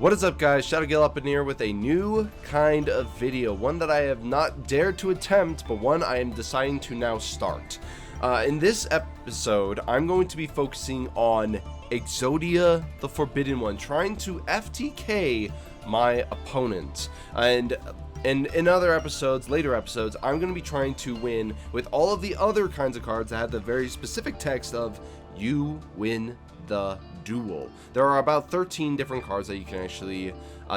What is up, guys? Shadowgale up in here with a new kind of video, one that I have not dared to attempt, but one I am deciding to now start. In this episode, I'm going to be focusing on Exodia the Forbidden One, trying to FTK my opponent. And in other episodes, later episodes, I'm going to be trying to win with all of the other kinds of cards that have the very specific text of "You win the duel." There are about 13 different cards that you can actually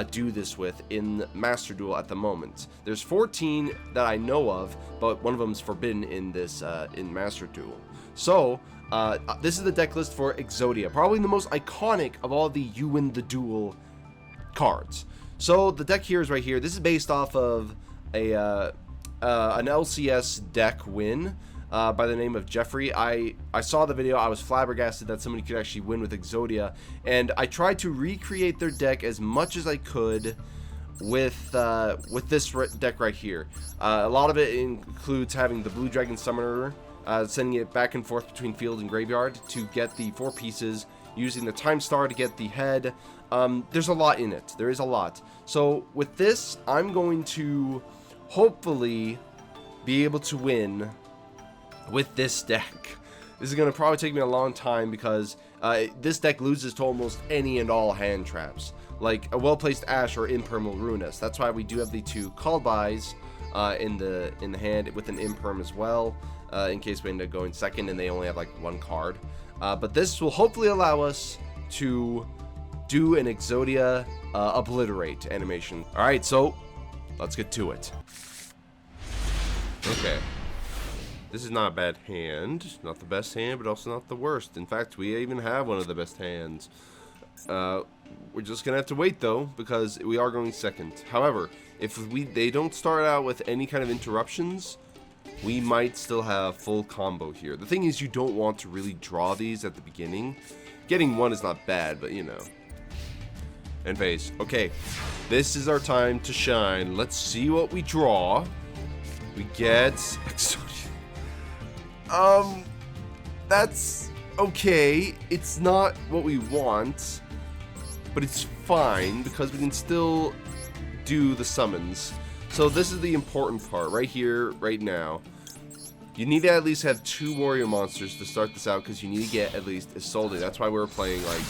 do this with in Master Duel at the moment. There's 14 that I know of, but one of them is forbidden in this in Master Duel. So this is the deck list for Exodia, probably the most iconic of all the "You win the duel" cards. So the deck here is right here. This is based off of an LCS deck win by the name of Jeffrey. I saw the video. I was flabbergasted that somebody could actually win with Exodia, and I tried to recreate their deck as much as I could with this deck right here. A lot of it includes having the Blue Dragon Summoner, sending it back and forth between field and graveyard to get the 4 pieces, using the Time Star to get the head. There's a lot in it. There is a lot. So with this, I'm going to hopefully be able to win with this deck. This is going to probably take me a long time because this deck loses to almost any and all hand traps, like a well-placed Ash or Impermal Ruinous. That's why we do have the 2 call buys in the hand with an Imperm as well, in case we end up going second and they only have like 1 card. But this will hopefully allow us to do an Exodia Obliterate animation. Alright, so let's get to it. Okay. This is not a bad hand. Not the best hand, but also not the worst. In fact, we even have one of the best hands. We're just gonna have to wait though, because we are going second. However, if they don't start out with any kind of interruptions, we might still have full combo here. The thing is, you don't want to really draw these at the beginning. Getting 1 is not bad, but you know. And face. Okay, this is our time to shine. Let's see what we draw. We get Exodia. That's okay. It's not what we want, but it's fine because we can still do the summons. So this is the important part right here, right now. You need to at least have 2 warrior monsters to start this out, because you need to get at least Exodia. That's why we're playing like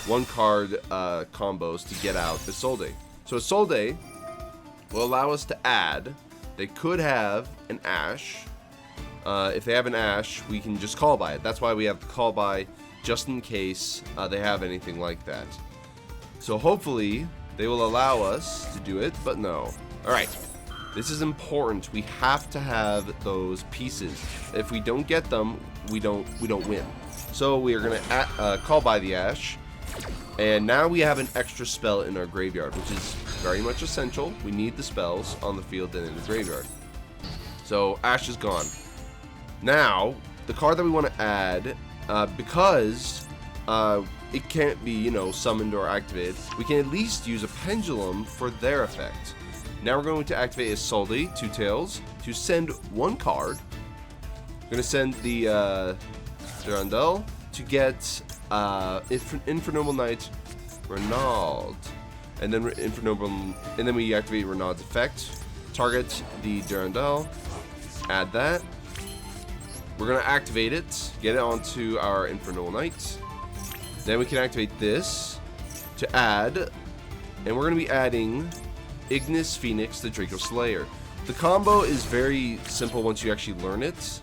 1 card combos to get out Exodia. So Exodia will allow us to add. They could have an Ash. If they have an Ash, we can just call by it. That's why we have the call by, just in case they have anything like that. So hopefully they will allow us to do it, but no. Alright, this is important. We have to have those pieces. If we don't get them, we don't win. So we are going to call by the Ash. And now we have an extra spell in our graveyard, which is very much essential. We need the spells on the field and in the graveyard. So Ash is gone. Now, the card that we want to add, because it can't be, you know, summoned or activated, we can at least use a Pendulum for their effect. Now we're going to activate Exodia, 2 Tails, to send 1 card. We're going to send the Durandal to get Infernoble Knight Renaud, and then then we activate Renaud's effect. Target the Durandal, add that. We're gonna activate it, get it onto our Infernoble Knight. Then we can activate this to add, and we're gonna be adding Ignis Phoenix, the Draco Slayer. The combo is very simple once you actually learn it.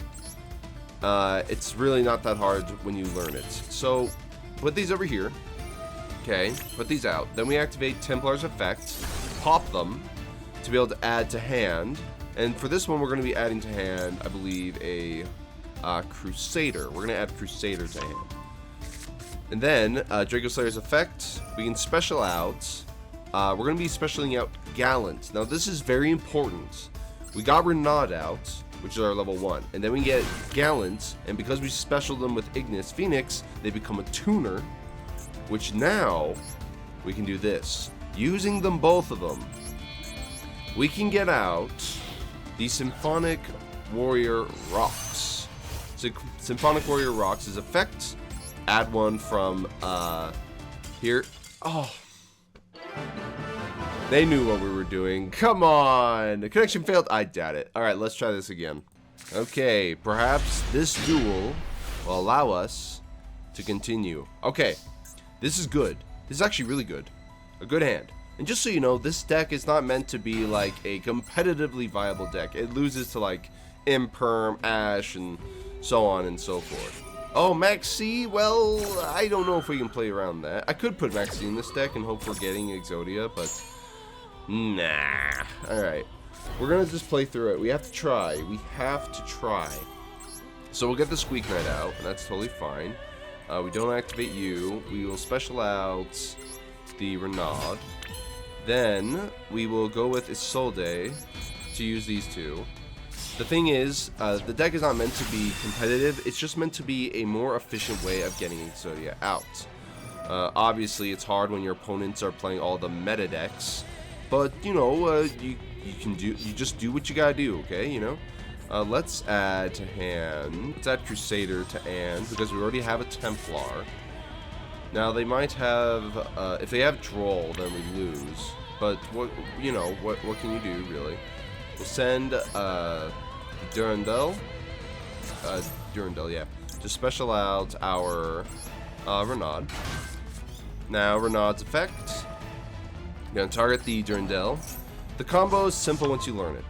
It's really not that hard when you learn it. So put these over here. Okay, put these out. Then we activate Templar's effect, pop them to be able to add to hand. And for this one, we're going to be adding to hand, I believe, a Crusader. We're going to add Crusader to hand. And then Draco Slayer's effect, we can special out. We're going to be specialing out Gallant. Now this is very important. We got Renaud out, which is our level 1, and then we get Gallant, and because we special them with Ignis Phoenix, they become a tuner, which now we can do this. Using them, both of them, we can get out the Symphonic Warrior Rocks. So Symphonic Warrior Rocks is effect, add 1 from here. Oh, They knew what we were doing. Come on. The connection failed. I doubt it. All right, let's try this again. Okay, perhaps this duel will allow us to continue. Okay, this is good. This is actually really good. A good hand. And just so you know, this deck is not meant to be like a competitively viable deck. It loses to like Imperm, Ash, and so on and so forth. Oh, Maxi? Well, I don't know if we can play around that. I could put Maxi in this deck and hope for getting Exodia, but nah. Alright. We're going to just play through it. We have to try. We have to try. So we'll get the Squeak Knight out, and that's totally fine. We don't activate you. We will special out the Renaud. Then we will go with Isolde to use these two. The thing is, the deck is not meant to be competitive. It's just meant to be a more efficient way of getting Exodia out. Obviously, it's hard when your opponents are playing all the meta decks, but you know, you just do what you gotta do, okay? You know. Let's add to hand. Let's add Crusader to hand because we already have a Templar. Now they might have, if they have Droll, then we lose. But what can you do really? We'll send Durandal, yeah, to special out our Renaud. Now Renaud's effect. We're gonna target the Durandal. The combo is simple once you learn it.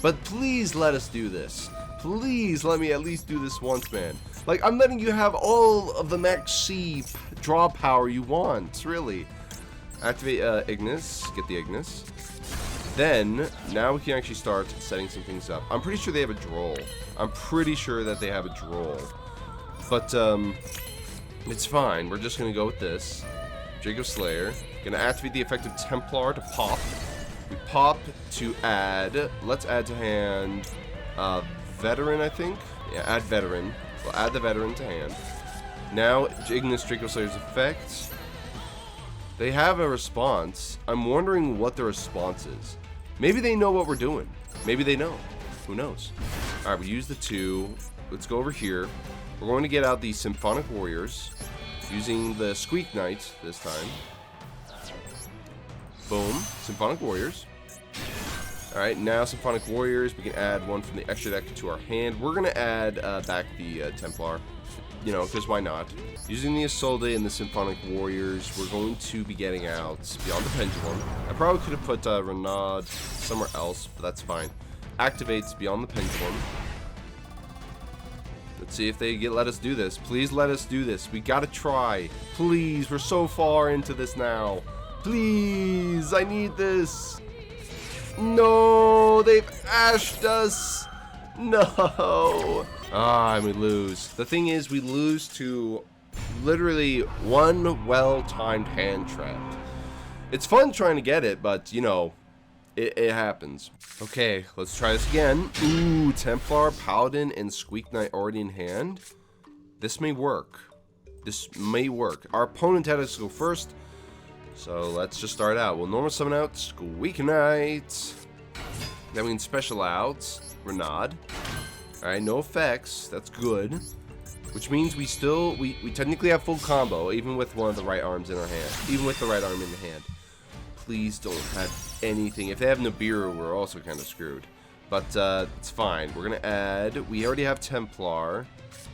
But please let us do this. Please let me at least do this once, man. Like, I'm letting you have all of the max C draw power you want, really. Activate Ignis, get the Ignis. Then, now we can actually start setting some things up. I'm pretty sure they have a Droll. I'm pretty sure that they have a Droll. But, it's fine. We're just gonna go with this. Jacob Slayer. Gonna activate the effect of Templar to pop. We pop to add. Let's add to hand Veteran, I think. Yeah, add Veteran. We'll add the Veteran to hand. Now, Ignis Jacob Slayer's effect. They have a response. I'm wondering what the response is. Maybe they know what we're doing. Maybe they know. Who knows? Alright, we use the two. Let's go over here. We're going to get out the Symphonic Warriors using the Squeak Knight this time. Boom. Symphonic Warriors. Alright, now Symphonic Warriors. We can add one from the extra deck to our hand. We're going to add back the Templar. You know, because why not? Using the Isolde and the Symphonic Warriors, we're going to be getting out Beyond the Pendulum. I probably could have put Renaud somewhere else, but that's fine. Activates Beyond the Pendulum. Let's see if they let us do this. Please let us do this. We gotta try. Please, we're so far into this now. Please, I need this. No, they've ashed us. No. Ah, and we lose. The thing is, we lose to literally one well-timed hand trap. It's fun trying to get it, but, you know, it happens. Okay, let's try this again. Ooh, Templar, Paladin, and Squeak Knight already in hand. This may work. This may work. Our opponent had us go first, so let's just start out. We'll normal summon out Squeak Knight. Then we can special out Renaud. Alright, no effects. That's good. Which means we technically have full combo, even with one of the right arms in our hand. Even with the right arm in the hand. Please don't have anything. If they have Nibiru, we're also kind of screwed. But it's fine. We're going to add. We already have Templar.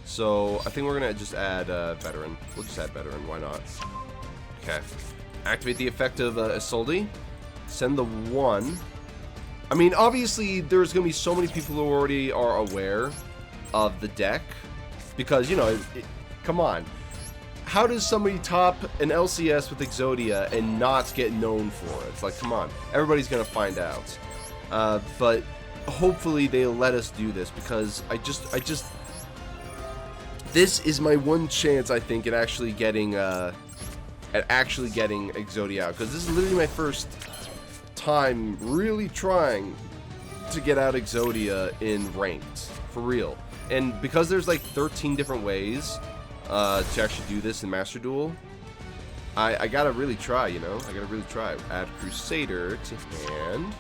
So I think we're going to just add Veteran. We'll just add Veteran. Why not? Okay. Activate the effect of Isolde. Send the one. I mean, obviously, there's going to be so many people who already are aware of the deck. Because, you know, come on. How does somebody top an LCS with Exodia and not get known for it? It's like, come on. Everybody's going to find out. But hopefully they'll let us do this. Because I just... This is my one chance, I think, at actually getting Exodia out. Because this is literally my first time really trying to get out Exodia in ranked, for real. And because there's like 13 different ways to actually do this in Master Duel, I gotta really try, you know? I gotta really try. Add Crusader to hand,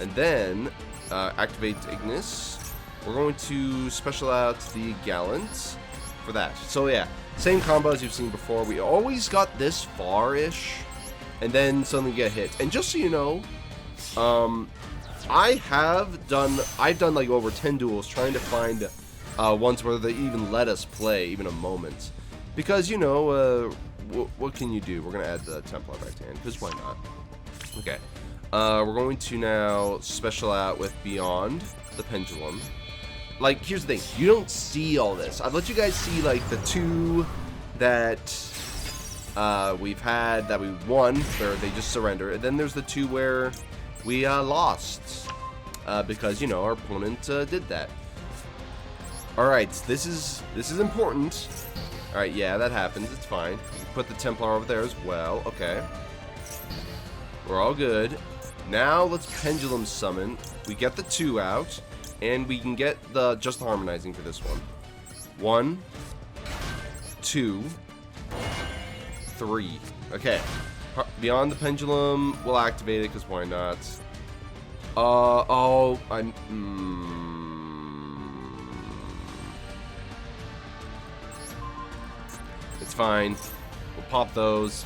and then activate Ignis. We're going to special out the Gallant for that. So yeah, same combo as you've seen before. We always got this far-ish and then suddenly get hit. And just so you know, I've done like over 10 duels trying to find ones where they even let us play even a moment, because you know, what can you do? We're gonna add the Templar back to hand, because why not? Okay, we're going to now special out with Beyond the Pendulum. Like, here's the thing, you don't see all this. I've let you guys see like the 2 that we've had that we won, where they just surrender, and then there's the 2 where we lost because, you know, our opponent did that. Alright, this is important. Alright, yeah, that happens, it's fine. Put the Templar over there as well. Okay, we're all good. Now let's Pendulum Summon. We get the 2 out, and we can get the just harmonizing for this one. 1, 2, 3. Okay, Beyond the Pendulum, we'll activate it, because why not? Oh, it's fine. We'll pop those.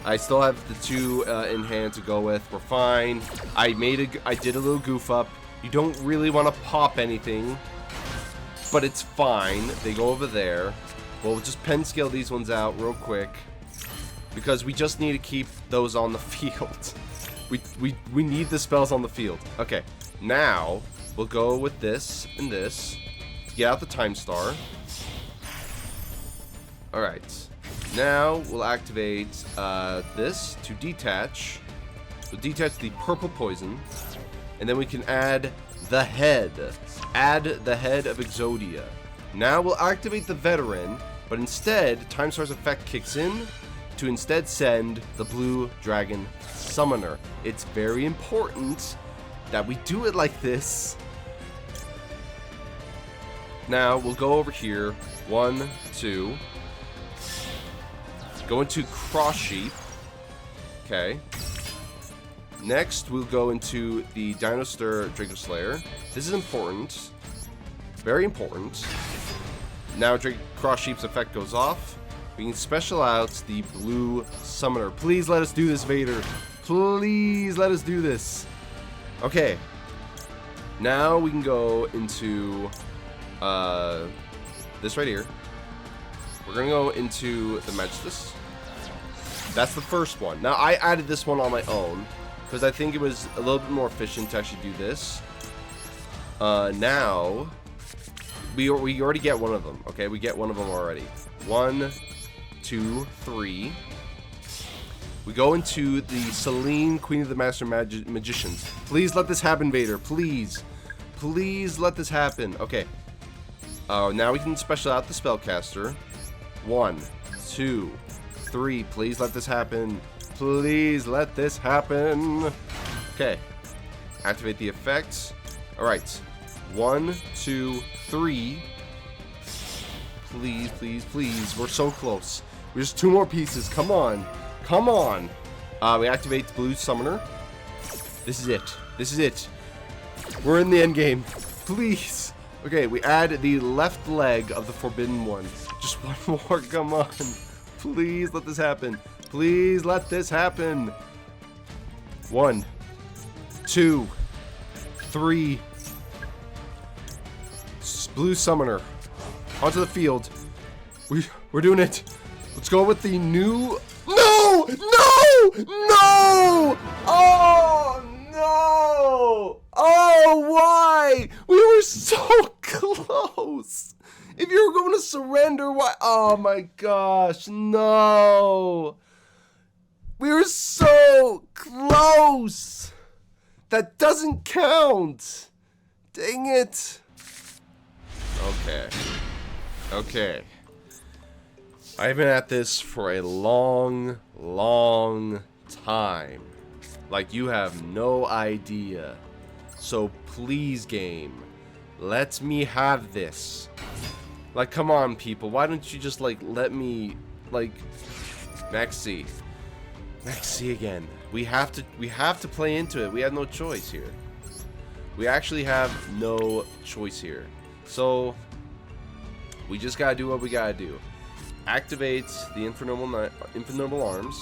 I still have the 2 in hand to go with. We're fine. I did a little goof up. You don't really want to pop anything, but it's fine. They go over there. We'll just pen scale these ones out real quick, because we just need to keep those on the field. We need the spells on the field. Okay, now we'll go with this and this. Get out the Time Star. Alright, now we'll activate this to detach. We'll detach the purple poison, and then we can add the head. Add the head of Exodia. Now we'll activate the Veteran, but instead, Time Star's effect kicks in to instead send the Blue Dragon Summoner. It's very important that we do it like this. Now we'll go over here. 1, 2. Go into Cross Sheep. Okay. Next, we'll go into the Dinosaur Draco Slayer. This is important. Very important. Now Cross Sheep's effect goes off. We can special out the Blue Summoner. Please let us do this, Vader. Please let us do this. Okay. Now we can go into this right here. We're going to go into the Magistus. That's the first one. Now, I added this one on my own, because I think it was a little bit more efficient to actually do this. Now, we already get one of them. Okay, we get one of them already. 1, 2, 3. We go into the Selene, Queen of the Master Magicians. Please let this happen, Vader. Please. Please let this happen. Okay. Now we can special out the Spellcaster. 1, 2, 3. Please let this happen. Please let this happen. Okay. Activate the effects. Alright. 1, 2, 3. Please, please, please. We're so close. There's 2 more pieces. Come on. Come on. We activate the Blue Summoner. This is it. This is it. We're in the end game. Please. Okay, we add the left leg of the Forbidden One. Just one more. Come on. Please let this happen. Please let this happen. 1, 2, 3. Blue Summoner. Onto the field. We're doing it. Let's go with the new... No! No! No! Oh, no! Oh, why? We were so close. If you were going to surrender, why? Oh, my gosh. No. We were so close. That doesn't count. Dang it. Okay. Okay. I've been at this for a long, long time. Like, you have no idea. So please, game, let me have this. Like, come on, people. Why don't you just, like, let me, like, Maxi again. We have to play into it. We have no choice here. We actually have no choice here. So we just gotta do what we gotta do. Activate the Infernoble Arms.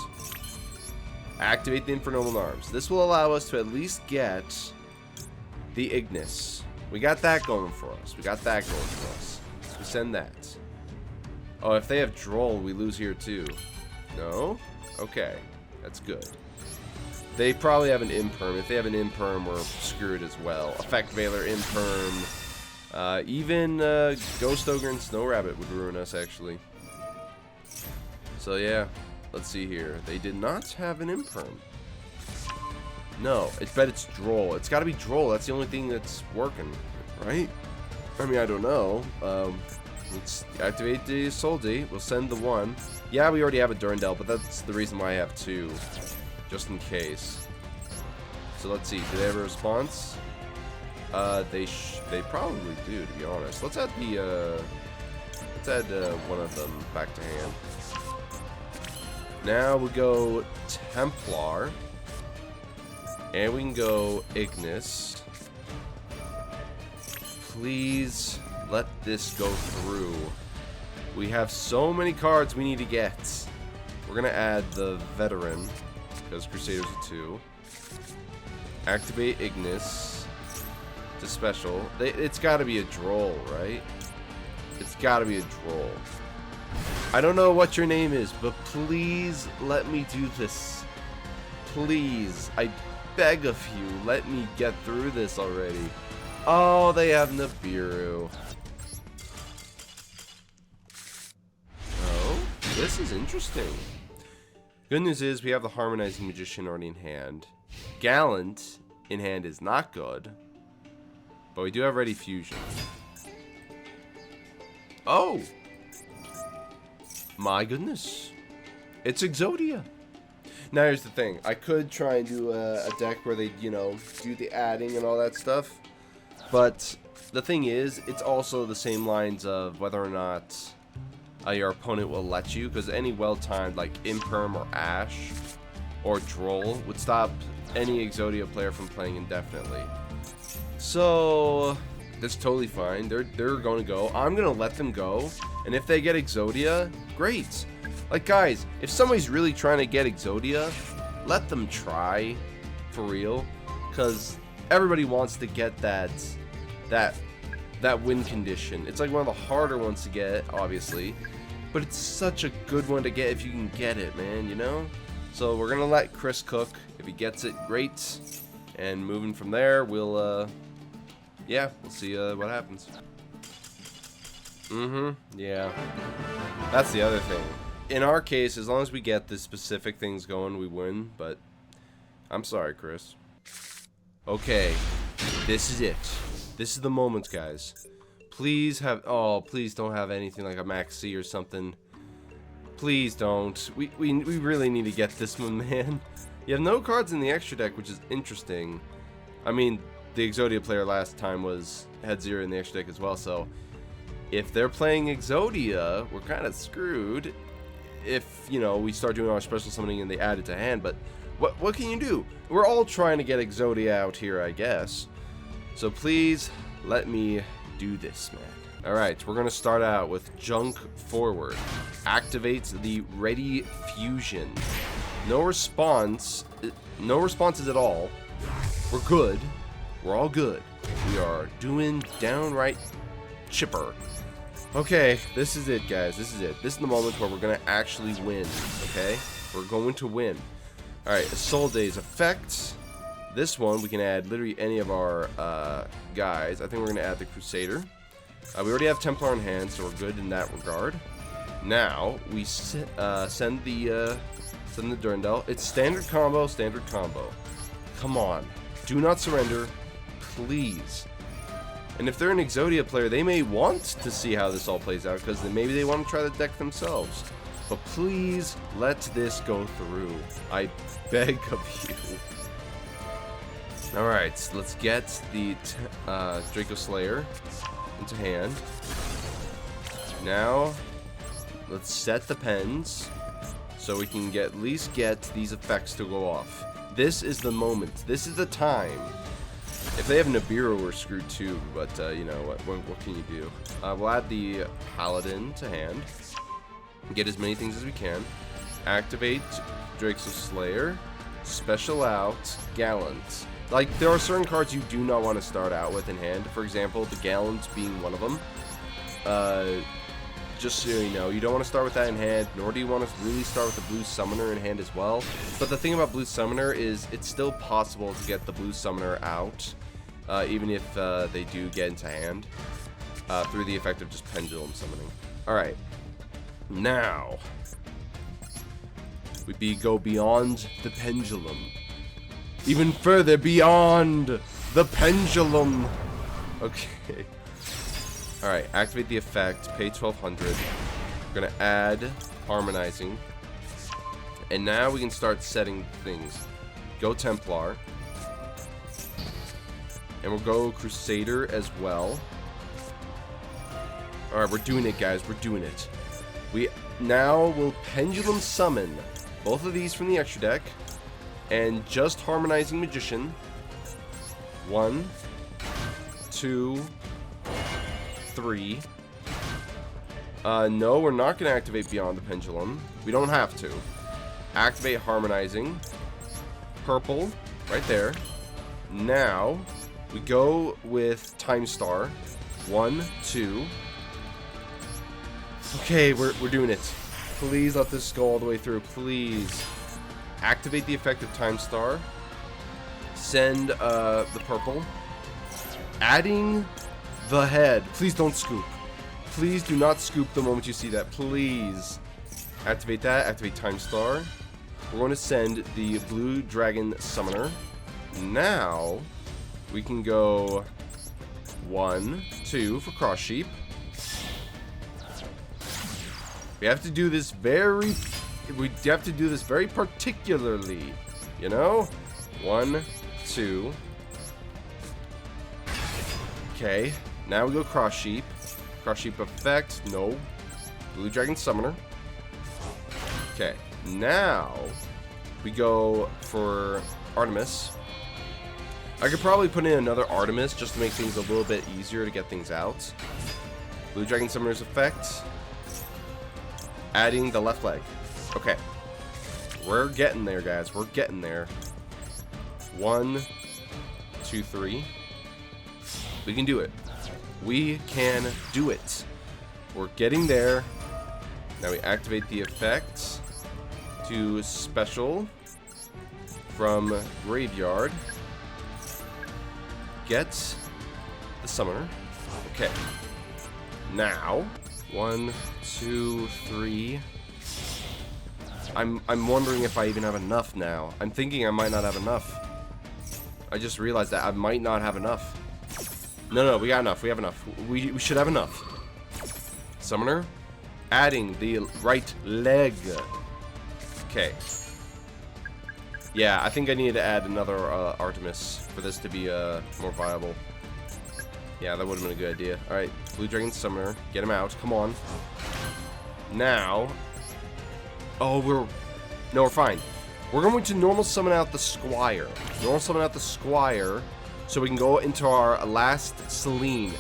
Activate the Infernal Arms. This will allow us to at least get the Ignis. We got that going for us. We got that going for us. So we send that. Oh, if they have Droll, we lose here too. No? Okay. That's good. They probably have an Imperm. If they have an Imperm, we're screwed as well. Effect Veiler, Imperm. Even Ghost Ogre and Snow Rabbit would ruin us, actually. So, yeah. Let's see here. They did not have an Imperm. No. I bet it's Droll. It's got to be Droll. That's the only thing that's working, right? I mean, I don't know. Let's activate the Soldi. We'll send the one. Yeah, we already have a Durandal, but that's the reason why I have two. Just in case. So let's see. Do they have a response? They probably do, to be honest. Let's add the one of them back to hand. Now we go Templar, and we can go Ignis. Please let this go through. We have so many cards we need to get. We're gonna add the Veteran because Crusaders are 2. Activate Ignis to special. It's got to be a Droll, right? It's got to be a Droll. I don't know what your name is, but please let me do this. Please, I beg of you, let me get through this already. Oh, they have Nibiru. Oh, this is interesting. Good news is we have the Harmonizing Magician already in hand. Gallant in hand is not good, but we do have Ready Fusion. Oh! My goodness. It's Exodia. Now here's the thing. I could try and do a deck where they, you know, do the adding and all that stuff. But the thing is, it's also the same lines of whether or not your opponent will let you. Because any well-timed, like Imperm or Ash or Droll would stop any Exodia player from playing indefinitely. So that's totally fine. They're going to go. I'm going to let them go. And if they get Exodia, great. Like, guys, if somebody's really trying to get Exodia, let them try, for real. Because everybody wants to get that win condition. It's like one of the harder ones to get, obviously. But it's such a good one to get if you can get it, man, you know? So we're going to let Chris cook. If he gets it, great. And moving from there, we'll see what happens. Yeah. That's the other thing. In our case, as long as we get the specific things going, we win. But I'm sorry, Chris. Okay. This is it. This is the moment, guys. Please have... Oh, please don't have anything like a Max C or something. Please don't. We really need to get this one, man. You have no cards in the extra deck, which is interesting. I mean, the Exodia player last time had 0 in the extra deck as well, so if they're playing Exodia, we're kind of screwed if, you know, we start doing our special summoning and they add it to hand. But what can you do? We're all trying to get Exodia out here, I guess. So please let me do this, man. Alright, we're going to start out with Junk Forward. Activates the Ready Fusion. No responses at all. We're good. We're all good. We are doing downright chipper. Okay, this is it, guys. This is it. This is the moment where we're going to actually win, okay? We're going to win. Alright, Soul Days effect. This one, we can add literally any of our guys. I think we're going to add the Crusader. We already have Templar in hand, so we're good in that regard. Now, we send the Durandal. It's standard combo, standard combo. Come on. Do not surrender. Please. And if they're an Exodia player, they may want to see how this all plays out, because maybe they want to try the deck themselves. But please, let this go through. I beg of you. Alright, so let's get the Draco Slayer into hand. Now, let's set the pens so we can at least get these effects to go off. This is the moment. This is the time. If they have Nibiru, we're screwed too, but you know, what can you do? We'll add the Paladin to hand. Get as many things as we can. Activate Draco Slayer. special out Gallant. Like, there are certain cards you do not want to start out with in hand. For example, the Gallant being one of them. Just so you know, you don't want to start with that in hand, nor do you want to really start with the Blue Summoner in hand as well. But the thing about Blue Summoner is it's still possible to get the Blue Summoner out, even if they do get into hand, through the effect of just Pendulum Summoning. Alright, now, we go beyond the Pendulum. Even further beyond the Pendulum. Okay. Alright, activate the effect, pay 1200. We're gonna add Harmonizing. And now we can start setting things. Go Templar. And we'll go Crusader as well. Alright, we're doing it, guys. We're doing it. We now will Pendulum Summon both of these from the extra deck. And just Harmonizing Magician. 1, 2, 3. No, we're not going to activate Beyond the Pendulum. We don't have to. Activate Harmonizing. Purple, right there. Now, we go with Time Star. 1, 2. Okay, we're doing it. Please let this go all the way through, please. Activate the effect of Time Star. Send the purple. Adding the head. Please don't scoop. Please do not scoop the moment you see that. Please. Activate that. Activate Time Star. We're going to send the Blue Dragon Summoner. Now, we can go 1, 2 for Cross Sheep. We have to do this very particularly, you know? 1, 2. Okay, now we go Cross Sheep. Cross Sheep effect, no. Blue Dragon Summoner. Okay, now we go for Artemis. I could probably put in another Artemis just to make things a little bit easier to get things out. Blue Dragon Summoner's effect. Adding the left leg. Okay. We're getting there, guys. We're getting there. 1, 2, 3. We can do it. We can do it. We're getting there. Now we activate the effect to special from Graveyard. Get the Summoner. Okay. Now, 1, 2, 3. I'm wondering if I even have enough now. I'm thinking I might not have enough. I just realized that I might not have enough. No, we got enough. We have enough. We should have enough. Summoner. Adding the right leg. Okay. Yeah, I think I need to add another Artemis for this to be more viable. Yeah, that would have been a good idea. Alright, Blue Dragon Summoner. Get him out. Come on. Now. Oh, we're fine. We're going to normal summon out the Squire. Normal summon out the Squire so we can go into our last Selene.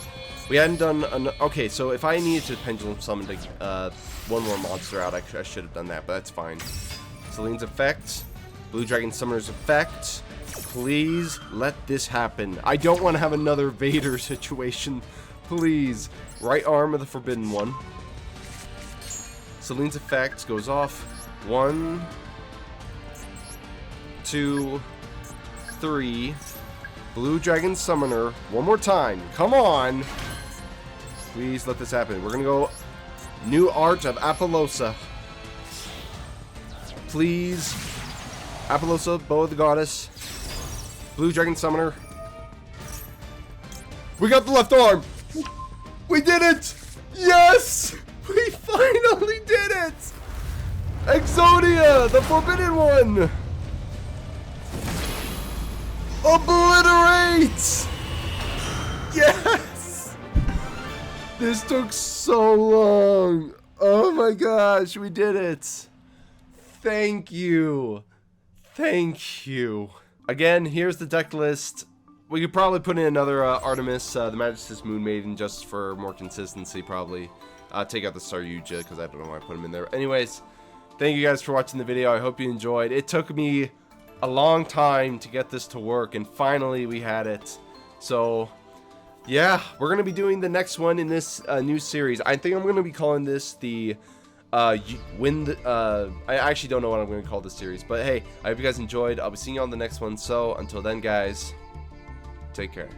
We hadn't done okay, so if I needed to Pendulum Summon one more monster out, I should have done that, but that's fine. Selene's effect. Blue Dragon Summoner's effect. Please let this happen. I don't want to have another Vader situation. Please. Right arm of the Forbidden One. Selene's effect goes off. 1, 2, 3. Blue Dragon Summoner. One more time. Come on. Please let this happen. We're going to go New Art of Apollosa. Please. Apollosa, Bow of the Goddess. Blue Dragon Summoner. We got the left arm. We did it. Yes. We finally did it. Exodia, the Forbidden One. Obliterate. Yes. This took so long. Oh my gosh, we did it. Thank you. Thank you. Again, here's the deck list. We could probably put in another Artemis, the Majesty's Moon Maiden, just for more consistency, probably. Take out the Saryuja, because I don't know why I put him in there. Anyways, thank you guys for watching the video. I hope you enjoyed. It took me a long time to get this to work, and finally we had it. So yeah, we're gonna be doing the next one in this new series. I think I'm gonna be calling this the I actually don't know what I'm gonna call this series, but hey, I hope you guys enjoyed. I'll be seeing you on the next one. So until then, guys, take care.